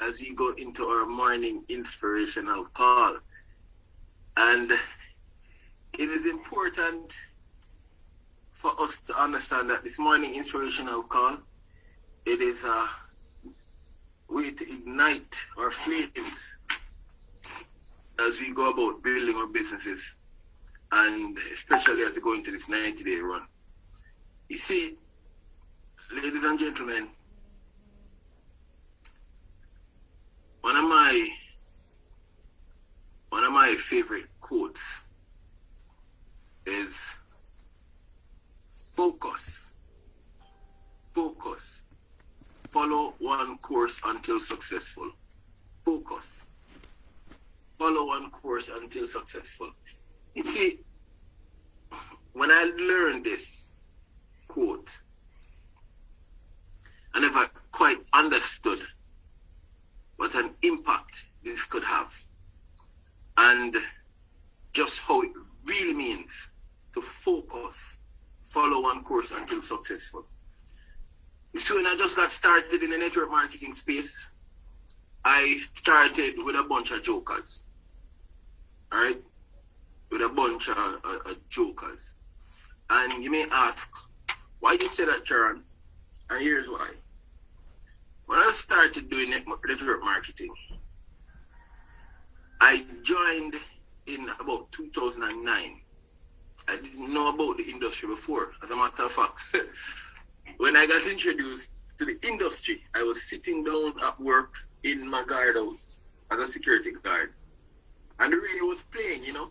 as we go into our morning inspirational call. And it is important for us to understand that this morning inspirational call, it is a way to ignite our flames as we go about building our businesses, and especially as we go into this 90-day run. You see, ladies and gentlemen, one of my favorite quotes is focus, follow one course until successful. Focus, follow one course until successful. You see, when I learned this quote, I never quite understood what an impact this could have, and just how it really means to focus, follow one course until successful. You see, when I just got started in the network marketing space, I started with a bunch of jokers. Alright? With a bunch of jokers. And you may ask, why you say that, Karen? And here's why. When I started doing network marketing, I joined in about 2009. I didn't know about the industry before. As a matter of fact, when I got introduced to the industry, I was sitting down at work in my guardhouse as a security guard. And the radio was playing, you know.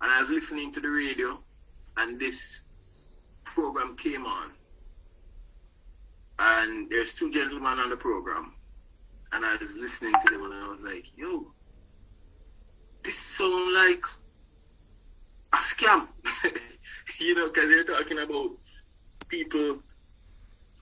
And I was listening to the radio, and this program came on. And there's two gentlemen on the program. And I was listening to them, and I was like, yo, this sounds like a scam. You know, because they're talking about people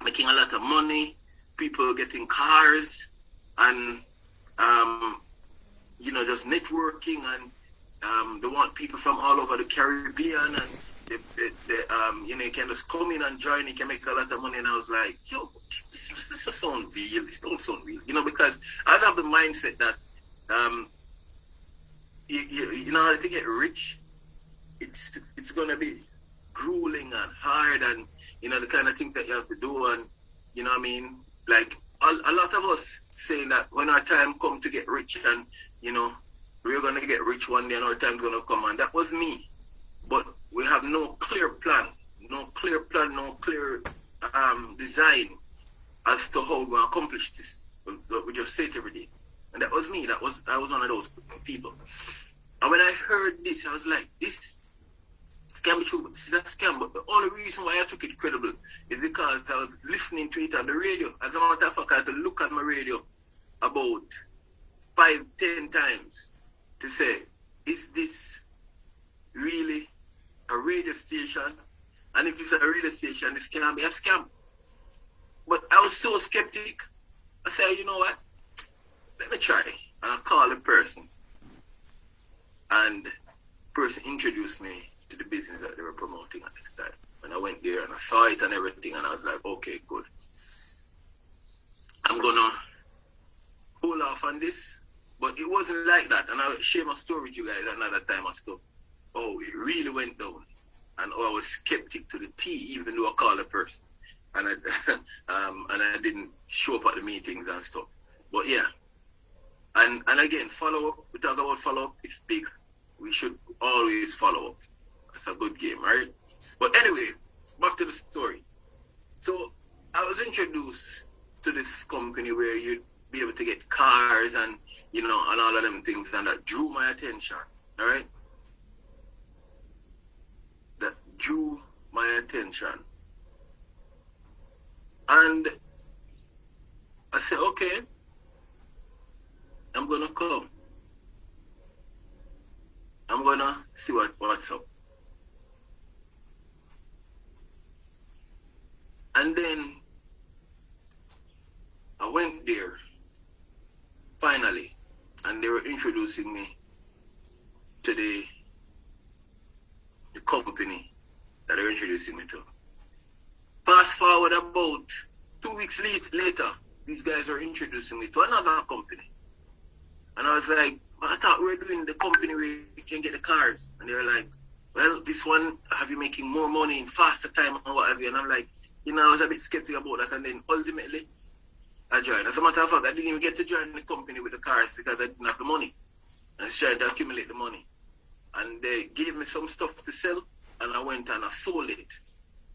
making a lot of money, people getting cars, and you know, just networking, and they want people from all over the Caribbean, and they you know, you can just come in and join, you can make a lot of money. And I was like, yo, this doesn't sound real, this don't sound real, you know, because I have the mindset that you know, to get rich, it's gonna be grueling and hard, and you know, the kind of thing that you have to do. And you know what I mean, like a lot of us saying that when our time come to get rich, and you know, we're gonna get rich one day and our time's gonna come, and that was me. But we have no clear plan, no clear design as to how we're gonna accomplish this. We just say it every day. And that was me. I was one of those people. And when I heard this, I was like, this can be true, but this is a scam. But the only reason why I took it credible is because I was listening to it on the radio. As a matter of fact, I had to look at my radio about 5-10 times to say, is this really a radio station? And if it's a radio station, this can be a scam. But I was so skeptic. I said, you know what? Let me try. And I called the person. And the person introduced me to the business that they were promoting at the time. And I went there and I saw it and everything, and I was like, okay, good. I'm gonna hold off on this. But it wasn't like that. And I'll share my story with you guys another time and stuff. Oh, it really went down. And I was skeptic to the T, even though I called the person. And I didn't show up at the meetings and stuff. But yeah. And again, follow up. We talk about follow up. It's big. We should always follow up. It's a good game, right? But anyway, back to the story. So I was introduced to this company where you'd be able to get cars and, you know, and all of them things, and that drew my attention, all right? That drew my attention. And I said, okay, I'm gonna come. I'm gonna see what's up. And then I went there finally, and they were introducing me to the company that they were introducing me to. Fast forward about 2 weeks later, these guys are introducing me to another company. And I was like, I thought we were doing the company where you can get the cars. And they were like, well, this one have you making more money in faster time or whatever. And I'm like, you know, I was a bit skeptical about that. And then ultimately, I joined. As a matter of fact, I didn't even get to join the company with the cars because I didn't have the money. I was trying to accumulate the money. And they gave me some stuff to sell, and I went and I sold it.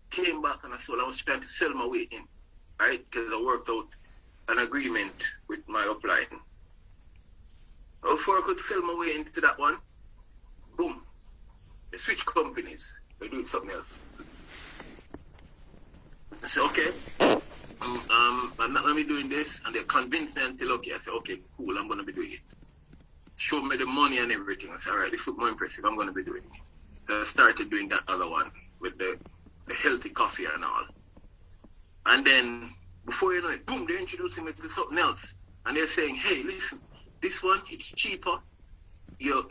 Came back and I sold. I was trying to sell my way in, right? Because I worked out an agreement with my upline. Before I could sell my way into that one, boom, they switch companies. They do something else. I said, okay, I'm not going to be doing this. And they convinced me until, okay, I said, okay, cool, I'm going to be doing it. Show me the money and everything. I said, all right, this looks more impressive. I'm going to be doing it. So I started doing that other one with the healthy coffee and all. And then, before you know it, boom, they're introducing me to something else. And they're saying, hey, listen, this one, it's cheaper. You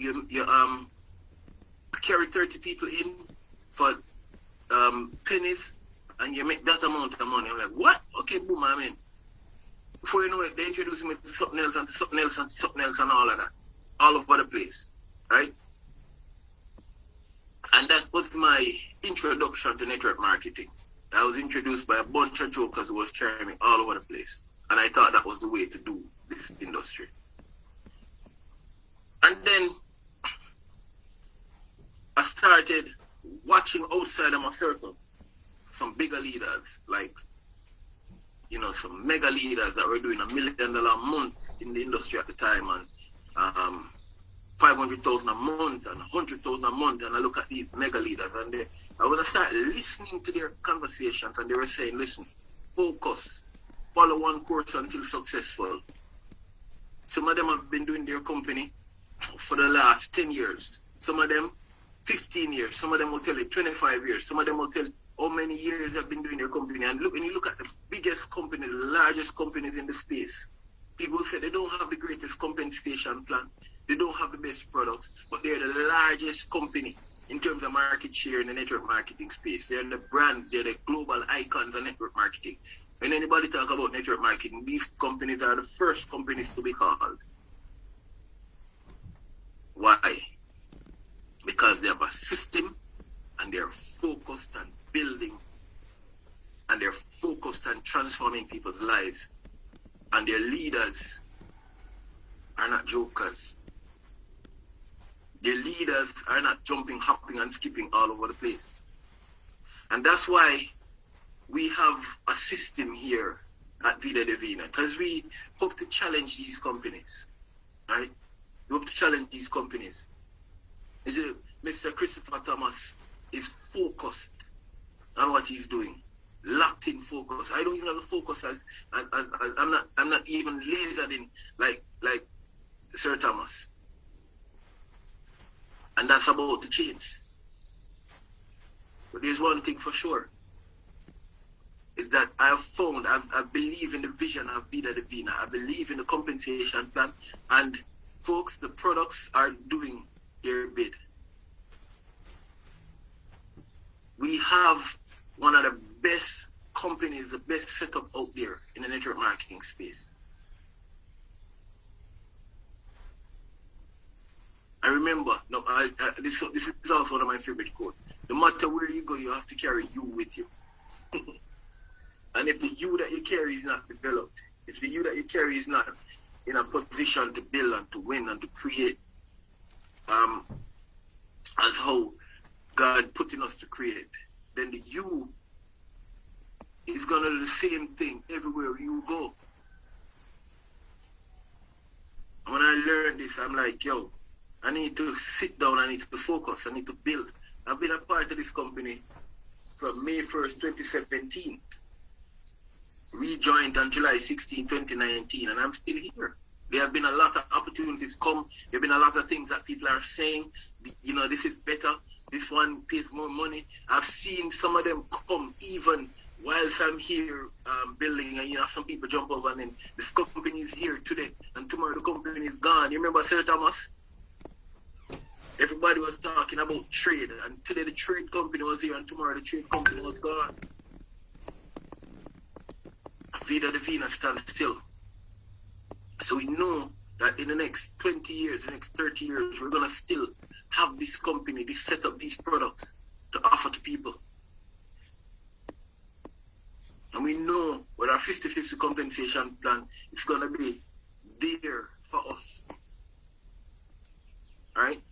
carry 30 people in for pennies, and you make that amount of money. I'm like, what? Okay, boom, I'm in. Before you know it, they're introducing me to something else and to something else and to something else and all of that. All over the place, right? And that was my introduction to network marketing. I was introduced by a bunch of jokers who was carrying me all over the place. And I thought that was the way to do this industry. And then I started watching outside of my circle some bigger leaders, like, you know, some mega leaders that were doing $1 million a month in the industry at the time, and 500,000 a month and 100,000 a month. And I look at these mega leaders, and I was start listening to their conversations, and they were saying, listen, focus, follow one course until successful. Some of them have been doing their company for the last 10 years. Some of them 15 years. Some of them will tell you 25 years. Some of them will tell you how many years they've been doing their company. And look, when you look at the biggest company, the largest companies in the space, people say they don't have the greatest compensation plan. They don't have the best products, but they're the largest company in terms of market share in the network marketing space. They're the brands, they're the global icons of network marketing. When anybody talk about network marketing, these companies are the first companies to be called. Why? Because they have a system, and they're focused on building, and they're focused on transforming people's lives, and their leaders are not jokers. Their leaders are not jumping, hopping, and skipping all over the place. And that's why we have a system here at Vida Divina, because we hope to challenge these companies, right? We hope to challenge these companies. Mr. Christopher Thomas is focused on what he's doing, locked in focus. I don't even have the focus as I'm not even lasered in like Sir Thomas. And that's about to change. But there's one thing for sure, is that I have found, I believe in the vision of Vida Divina. I believe in the compensation plan. And folks, the products are doing their bid. We have one of the best companies, the best setup out there in the network marketing space. I remember, this is also one of my favorite quotes. No matter where you go, you have to carry you with you. And if the you that you carry is not developed, if the you that you carry is not in a position to build and to win and to create, as how God put in us to create, then the you is going to do the same thing everywhere you go. And when I learned this, I'm like, yo, I need to sit down, I need to focus, I need to build. I've been a part of this company from May 1st, 2017. Rejoined on July 16, 2019, and I'm still here. There have been a lot of opportunities come. There have been a lot of things that people are saying, you know, this is better, this one pays more money. I've seen some of them come even whilst I'm here building, and you know, some people jump over and then this company is here today, and tomorrow the company is gone. You remember Sir Thomas? Everybody was talking about trade, and today the trade company was here, and tomorrow the trade company was gone. Vida Divina stands still. So we know that in the next 20 years, the next 30 years, we're going to still have this company, this setup, these products to offer to people. And we know with our 50-50 compensation plan, it's going to be there for us. Alright?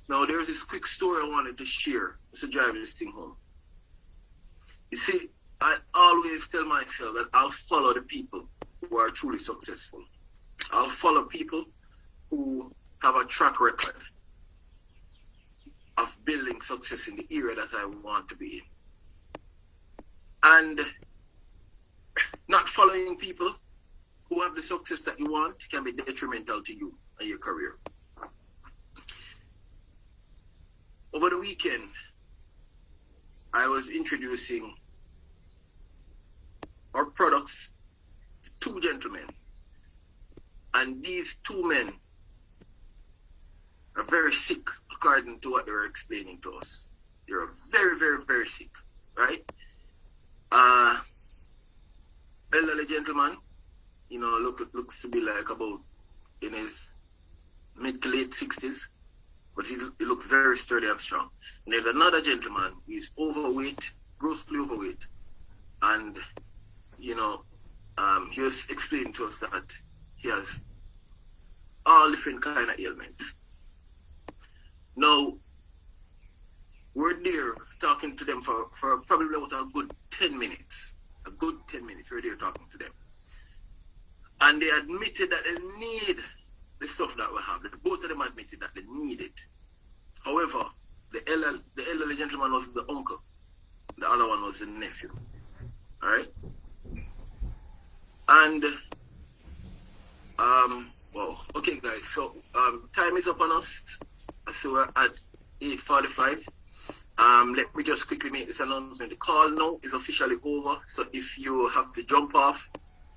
Now, there's this quick story I wanted to share to drive this thing home. You see, I always tell myself that I'll follow the people who are truly successful. I'll follow people who have a track record of building success in the area that I want to be in. And not following people who have the success that you want can be detrimental to you and your career. Over the weekend, I was introducing our products to two gentlemen. And these two men are very sick, according to what they were explaining to us. They're very, very, very sick, right? Elderly gentleman, looks to be like about in his mid to late 60s, but he looks very sturdy and strong. And there's another gentleman, he's overweight, grossly overweight, and he was explaining to us that he has all different kind of ailments. Now, we're there talking to them for probably about a good 10 minutes. A good 10 minutes, we're there talking to them. And they admitted that they need the stuff that we have. Both of them admitted that they need it. However, the elderly gentleman was the uncle. The other one was the nephew. Alright? And okay guys, so time is up on us. So we're at 8:45. Let me just quickly make this announcement. The call now is officially over. So if you have to jump off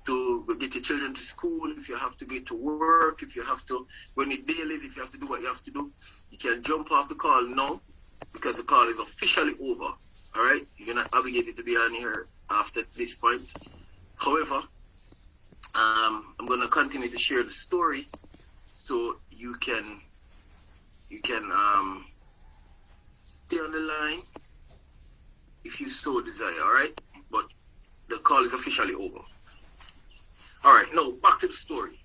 to get your children to school, if you have to get to work, if you have to go on your dailies, if you have to do what you have to do, you can jump off the call now because the call is officially over. Alright? You're not obligated to be on here after this point. However, I'm going to continue to share the story so you can stay on the line if you so desire, alright? But the call is officially over. Alright, now back to the story.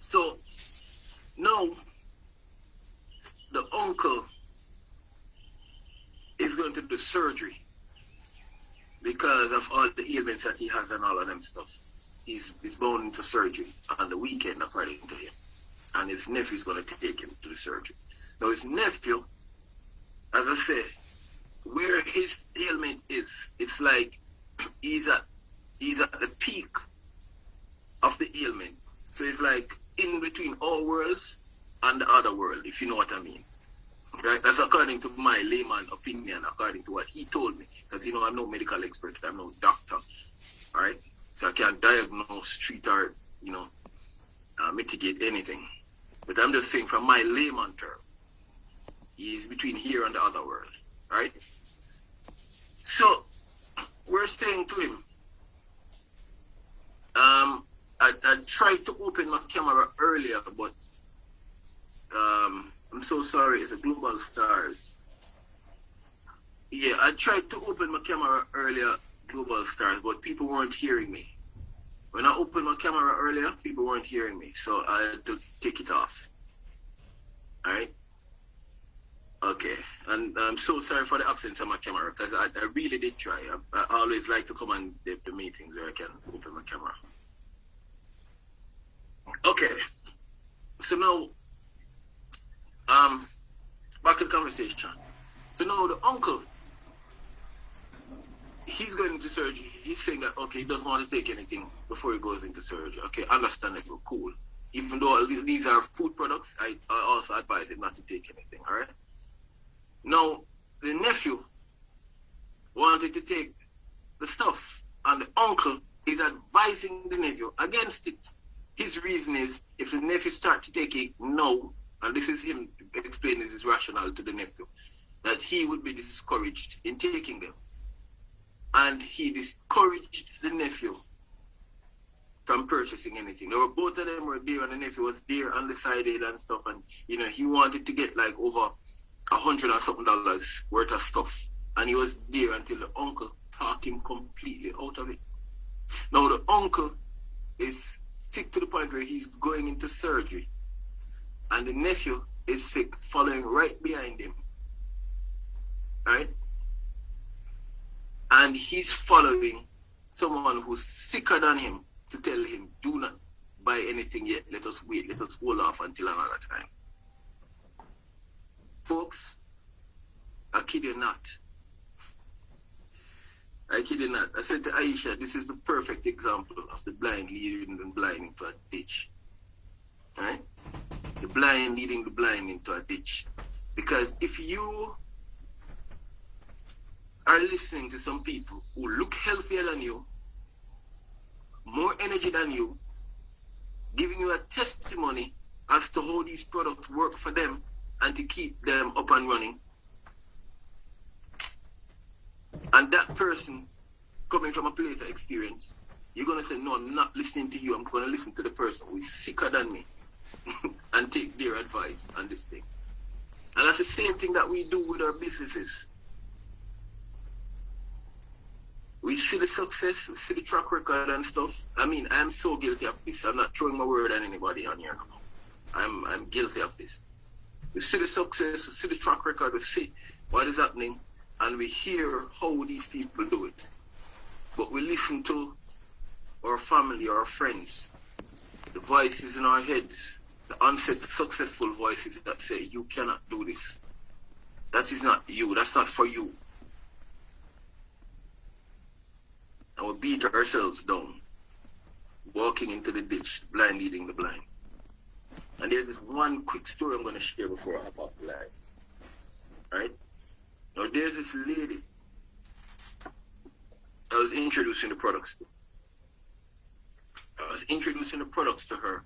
So, now the uncle is going to do surgery because of all the ailments that he has and all of them stuff. He's bound into surgery on the weekend, according to him. And his nephew is going to take him to the surgery. Now his nephew, as I said, where his ailment is, it's like he's at the peak of the ailment. So it's like in between our worlds and the other world, if you know what I mean. Right? That's according to my layman opinion, according to what he told me. Because I'm no medical expert, I'm no doctor. Alright? So I can't diagnose, treat, or, mitigate anything. But I'm just saying from my layman term, he's between here and the other world. Right? So, we're saying to him, I tried to open my camera earlier, but I'm so sorry, it's a Global Stars. Yeah, I tried to open my camera earlier, Global Stars, but people weren't hearing me. When I opened my camera earlier, people weren't hearing me, so I had to take it off. Alright? Okay, and I'm so sorry for the absence of my camera, because I really did try. I always like to come on the meetings where I can open my camera. Okay, so now, back to the conversation. So now the uncle, he's going into surgery. He's saying that, okay, he doesn't want to take anything before he goes into surgery. Okay, understandable, cool. Even though these are food products, I also advise him not to take anything, alright? Now, the nephew wanted to take the stuff, and the uncle is advising the nephew against it. His reason is, if the nephew starts to take it now, and this is him explaining his rationale to the nephew, that he would be discouraged in taking them. And he discouraged the nephew from purchasing anything. They were both of them were there, and the nephew was there undecided and stuff, and he wanted to get like over $100 or something worth of stuff, and he was there until the uncle talked him completely out of it. Now the uncle is sick to the point where he's going into surgery, and the nephew is sick, following right behind him, right? And he's following someone who's sicker than him to tell him, do not buy anything yet, let us wait, let us hold off until another time. Folks, I kid you not. I kid you not. I said to Aisha, this is the perfect example of the blind leading the blind into a ditch. Right? The blind leading the blind into a ditch. Because if you are listening to some people who look healthier than you, more energy than you, giving you a testimony as to how these products work for them and to keep them up and running, and that person coming from a place of experience, you're going to say, no, I'm not listening to you, I'm going to listen to the person who is sicker than me and take their advice on this thing. And that's the same thing that we do with our businesses. We see the success, we see the track record and stuff. I mean, I'm so guilty of this. I'm not throwing my word at anybody on here now. I'm guilty of this. We see the success, we see the track record, we see what is happening, and we hear how these people do it. But we listen to our family, our friends, the voices in our heads, the unsuccessful voices that say, you cannot do this. That is not you, that's not for you. And we beat ourselves down, walking into the ditch, the blind leading the blind. And there's this one quick story I'm going to share before I hop off the line. Right? Now there's this lady I was introducing the products to. I was introducing the products to her,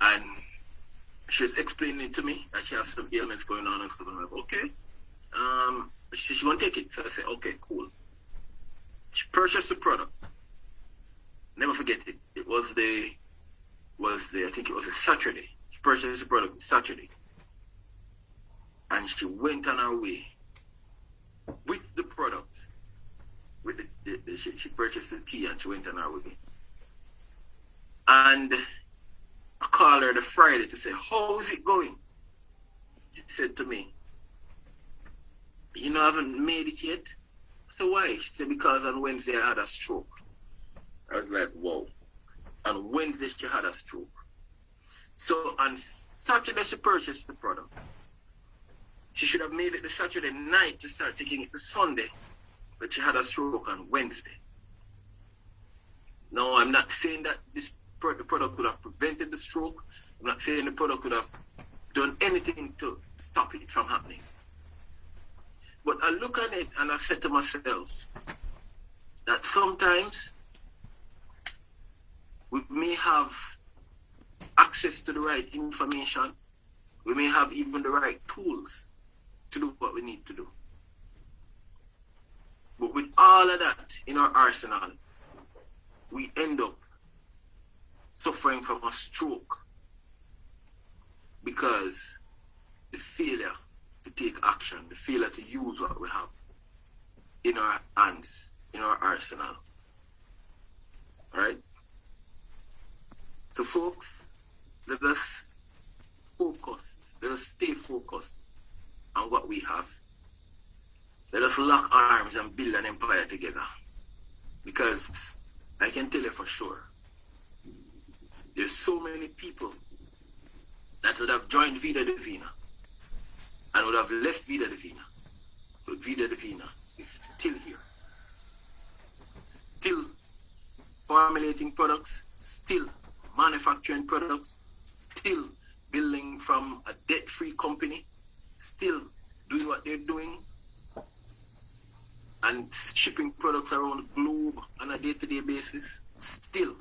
and she was explaining to me that she has some ailments going on and stuff. I'm like, okay. She said she won't take it. So I said, okay, cool. She purchased the product. Never forget it. It was I think it was a Saturday. She purchased the product Saturday. And she went on her way with the product. With she purchased the tea and she went on her way. And I called her the Friday to say, how is it going? She said to me, I haven't made it yet. So why? She said, because on Wednesday I had a stroke. I was like, whoa. On Wednesday she had a stroke. So on Saturday she purchased the product. She should have made it the Saturday night to start taking it the Sunday. But she had a stroke on Wednesday. No, I'm not saying that the product would have prevented the stroke. I'm not saying the product would have done anything to stop it from happening. But I look at it and I said to myself that sometimes we may have access to the right information. We may have even the right tools to do what we need to do. But with all of that in our arsenal, we end up suffering from a stroke because the failure to take action, the failure to use what we have in our hands, in our arsenal. Right? So folks, let us focus, let us stay focused on what we have. Let us lock arms and build an empire together. Because I can tell you for sure, there's so many people that would have joined Vida Divina and would have left Vida Divina. But Vida Divina is still here. Still formulating products, still manufacturing products, still building from a debt-free company, still doing what they're doing, and shipping products around the globe on a day-to-day basis, still.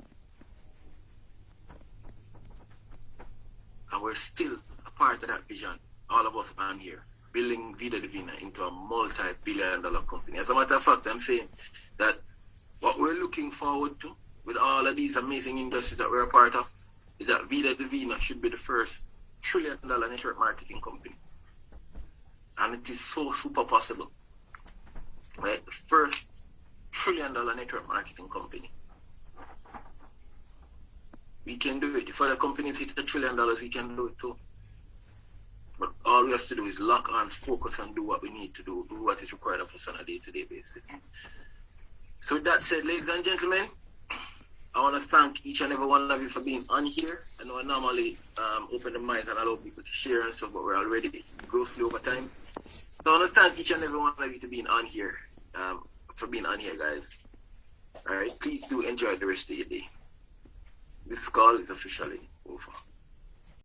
And we're still a part of that vision, all of us on here, building Vida Divina into a multi-billion-dollar company. As a matter of fact, I'm saying that what we're looking forward to with all of these amazing industries that we're a part of, is that Vida Divina should be the first $1 trillion network marketing company. And it is so super possible. Right? The first $1 trillion network marketing company. We can do it. If other companies hit $1 trillion, we can do it too. But all we have to do is lock on, focus, and do what we need to do what is required of us on a day-to-day basis. So with that said, ladies and gentlemen, I want to thank each and every one of you for being on here. I know I normally open the mic and allow people to share and stuff, but we're already grossly over time. So I want to thank each and every one of you for being on here, guys. All right, please do enjoy the rest of your day. This call is officially over.